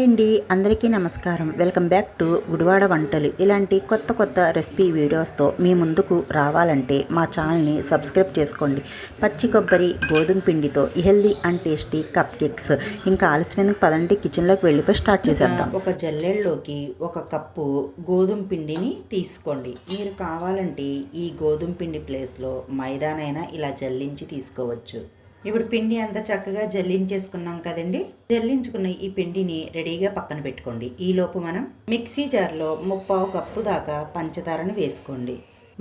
అండి అందరికీ నమస్కారం. వెల్కమ్ బ్యాక్ టు గుడివాడ వంటలు. ఇలాంటి కొత్త కొత్త రెసిపీ వీడియోస్తో మీ ముందుకు రావాలంటే మా ఛానల్ని సబ్స్క్రైబ్ చేసుకోండి. పచ్చి కొబ్బరి గోధుమ పిండితో healthy and tasty cup cakes. ఇంకా ఆలస్యమైంది పదండి కిచెన్లోకి వెళ్ళిపోయి స్టార్ట్ చేసేద్దాం. ఒక జల్లెడలోకి 1 కప్పు గోధుమ పిండిని తీసుకోండి. మీరు కావాలంటే ఈ గోధుమ పిండి ప్లేస్లో మైదానైనా ఇలా జల్లించి తీసుకోవచ్చు. ఇప్పుడు పిండి అంతా చక్కగా జల్లించేసుకున్నాం కదండి. జల్లించుకున్న ఈ పిండిని రెడీగా పక్కన పెట్టుకోండి. ఈలోపు మనం మిక్సీ జార్లో 3/4 కప్పు దాకా పంచదారను వేసుకోండి.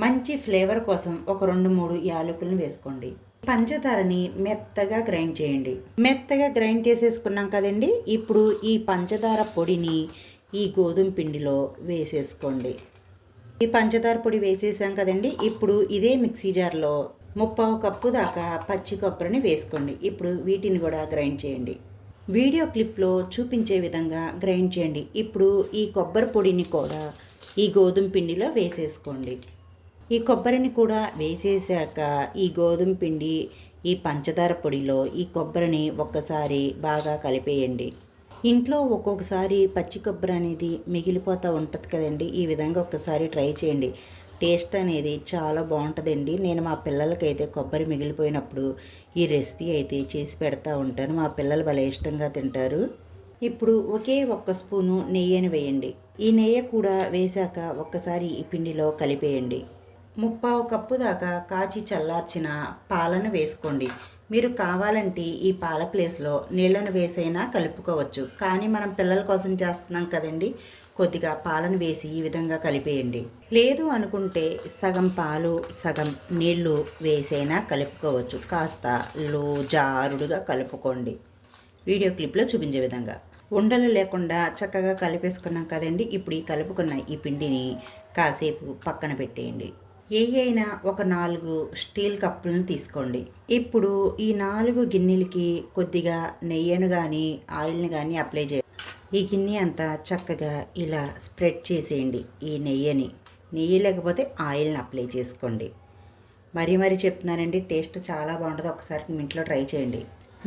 మంచి ఫ్లేవర్ కోసం ఒక 2-3 యాలకులను వేసుకోండి. పంచదారని మెత్తగా గ్రైండ్ చేయండి. మెత్తగా గ్రైండ్ చేసేసుకున్నాం కదండి. ఇప్పుడు ఈ పంచదార పొడిని ఈ గోధుమ పిండిలో వేసేసుకోండి. ఈ పంచదార పొడి వేసేసాం కదండి. ఇప్పుడు ఇదే మిక్సీ జార్లో 3/4 కప్పు దాకా పచ్చి కొబ్బరిని వేసుకోండి. ఇప్పుడు వీటిని కూడా గ్రైండ్ చేయండి. వీడియో క్లిప్లో చూపించే విధంగా గ్రైండ్ చేయండి. ఇప్పుడు ఈ కొబ్బరి పొడిని కూడా ఈ గోధుమ పిండిలో వేసేసుకోండి. ఈ కొబ్బరిని కూడా వేసేసాక ఈ గోధుమ పిండి ఈ పంచదార పొడిలో ఈ కొబ్బరిని ఒక్కసారి బాగా కలిపేయండి. ఇంట్లో ఒక్కొక్కసారి పచ్చి కొబ్బరి అనేది మిగిలిపోతూ ఉంటుంది కదండి. ఈ విధంగా ఒక్కసారి ట్రై చేయండి. టేస్ట్ అనేది చాలా బాగుంటుందండి. నేను మా పిల్లలకైతే కొబ్బరి మిగిలిపోయినప్పుడు ఈ రెసిపీ అయితే చేసి పెడతా ఉంటాను. మా పిల్లలు భలే ఇష్టంగా తింటారు. ఇప్పుడు ఒకే 1 స్పూను నెయ్యిని వేయండి. ఈ నెయ్యి కూడా వేశాక ఒక్కసారి ఈ పిండిలో కలిపేయండి. 3/4 కప్పు దాకా కాచి చల్లార్చిన పాలను వేసుకోండి. మీరు కావాలంటే ఈ పాల ప్లేస్లో నీళ్ళను వేసైనా కలుపుకోవచ్చు. కానీ మనం పిల్లల కోసం చేస్తున్నాం కదండి, కొద్దిగా పాలను వేసి ఈ విధంగా కలిపేయండి. లేదు అనుకుంటే సగం పాలు సగం నీళ్లు వేసైనా కలుపుకోవచ్చు. కాస్త జారుడుగా కలుపుకోండి. వీడియో క్లిప్లో చూపించే విధంగా ఉండలు లేకుండా చక్కగా కలిపేసుకున్నాం కదండి. ఇప్పుడు ఈ కలుపుకున్న ఈ పిండిని కాసేపు పక్కన పెట్టేయండి. అయినా ఒక 4 స్టీల్ కప్పులను తీసుకోండి. ఇప్పుడు ఈ 4 గిన్నెలకి కొద్దిగా నెయ్యిని కానీ ఆయిల్ని కానీ అప్లై చేయండి. ఈ గిన్నె అంతా చక్కగా ఇలా స్ప్రెడ్ చేసేయండి. ఈ నెయ్యి లేకపోతే ఆయిల్ని అప్లై చేసుకోండి. మరీ చెప్తున్నానండి, టేస్ట్ చాలా బాగుంటుంది. ఒకసారి మీ ఇంట్లో ట్రై చేయండి.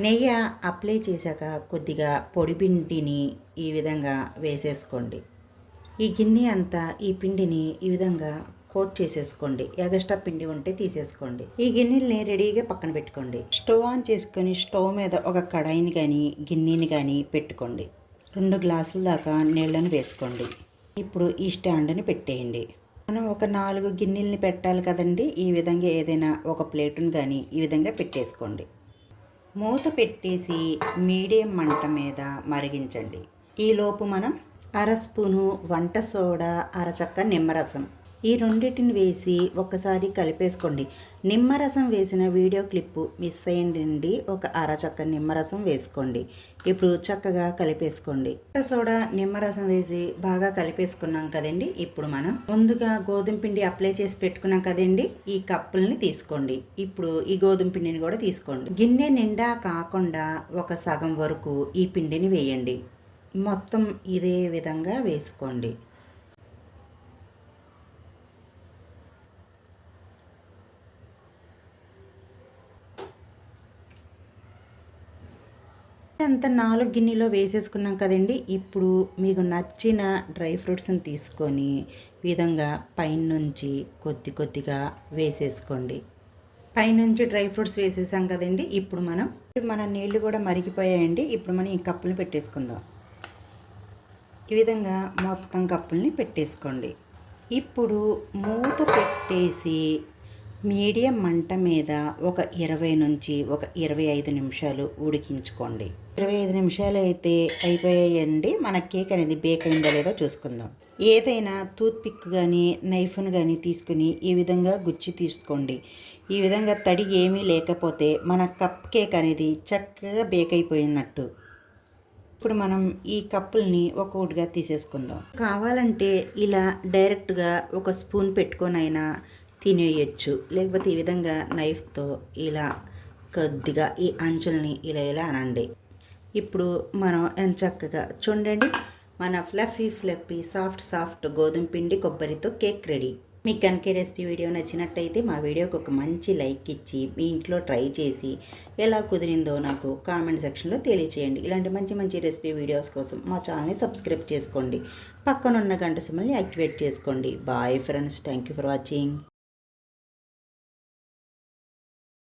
నెయ్యి అప్లై చేశాక కొద్దిగా పొడి పిండిని ఈ విధంగా వేసేసుకోండి. ఈ గిన్నె అంతా ఈ పిండిని ఈ విధంగా కోట్ చేసేసుకోండి. ఎగస్ట్రా పిండి ఉంటే తీసేసుకోండి. ఈ గిన్నెల్ని రెడీగా పక్కన పెట్టుకోండి. స్టవ్ ఆన్ చేసుకొని స్టవ్ మీద ఒక కడాయిని కానీ గిన్నెని కానీ పెట్టుకోండి. 2 గ్లాసుల దాకా నీళ్ళని వేసుకోండి. ఇప్పుడు ఈ స్టాండ్ని పెట్టేయండి. మనం ఒక 4 గిన్నెల్ని పెట్టాలి కదండి. ఈ విధంగా ఏదైనా ఒక ప్లేటుని కానీ ఈ విధంగా పెట్టేసుకోండి. మూత పెట్టేసి మీడియం మంట మీద మరిగించండి. ఈలోపు మనం 1/2 స్పూను వంట సోడా, 1/2 చెక్క నిమ్మరసం ఈ రెండింటిని వేసి ఒక్కసారి కలిపేసుకోండి. నిమ్మరసం వేసిన వీడియో క్లిప్పు మిస్ అయ్యిందండి. ఒక 1/2 చెక్క నిమ్మరసం వేసుకోండి. ఇప్పుడు చక్కగా కలిపేసుకోండి. సోడా నిమ్మరసం వేసి బాగా కలిపేసుకున్నాం కదండి. ఇప్పుడు మనం ముందుగా గోధుమ పిండి అప్లై చేసి పెట్టుకున్నాం కదండి. ఈ కప్పుల్ని తీసుకోండి. ఇప్పుడు ఈ గోధుమ పిండిని కూడా తీసుకోండి. గిన్నె నిండా కాకుండా ఒక సగం వరకు ఈ పిండిని వేయండి. మొత్తం ఇదే విధంగా వేసుకోండి. అంతా 4 గిన్నెలో వేసేసుకున్నాం కదండి. ఇప్పుడు మీకు నచ్చిన డ్రై ఫ్రూట్స్ని తీసుకొని విధంగా పైనుంచి కొద్దిగా వేసేసుకోండి. పైనుంచి డ్రై ఫ్రూట్స్ వేసేసాం కదండి. ఇప్పుడు మన నీళ్ళు కూడా మరిగిపోయాయండి. ఇప్పుడు మనం ఈ కప్పుల్ని పెట్టేసుకుందాం. ఈ విధంగా మొత్తం కప్పుల్ని పెట్టేసుకోండి. ఇప్పుడు మూత పెట్టేసి మీడియం మంట మీద ఒక 20 నుంచి ఒక 25 నిమిషాలు ఉడికించుకోండి. 25 నిమిషాలు అయితే అయిపోయాయండి. మన కేక్ అనేది బేక్ అయిందో లేదో చూసుకుందాం. ఏదైనా టూత్ పిక్ కానీ నైఫ్ను కానీ తీసుకుని ఈ విధంగా గుచ్చి తీసుకోండి. ఈ విధంగా తడి ఏమీ లేకపోతే మన కప్ కేక్ అనేది చక్కగా బేక్ అయిపోయినట్టు. ఇప్పుడు మనం ఈ కప్పుల్ని ఒక్కొక్కటిగా తీసేసుకుందాం. కావాలంటే ఇలా డైరెక్ట్గా ఒక స్పూన్ పెట్టుకొనైనా తినేయచ్చు. లేకపోతే ఈ విధంగా నైఫ్తో ఇలా కొద్దిగా ఈ అంచుల్ని ఇలా అనండి. ఇప్పుడు మనం చక్కగా చూడండి, మన ఫ్లఫీ సాఫ్ట్ గోధుమ పిండి కొబ్బరితో కేక్ రెడీ. మీకు కనుక ఈ రెసిపీ వీడియో నచ్చినట్టయితే మా వీడియోకి ఒక మంచి లైక్ ఇచ్చి మీ ఇంట్లో ట్రై చేసి ఎలా కుదిరిందో నాకు కామెంట్ సెక్షన్లో తెలియచేయండి. ఇలాంటి మంచి మంచి రెసిపీ వీడియోస్ కోసం మా ఛానల్ని సబ్స్క్రైబ్ చేసుకోండి. పక్కనున్న గంట సింబల్ని యాక్టివేట్ చేసుకోండి. Bye friends, thank you for watching.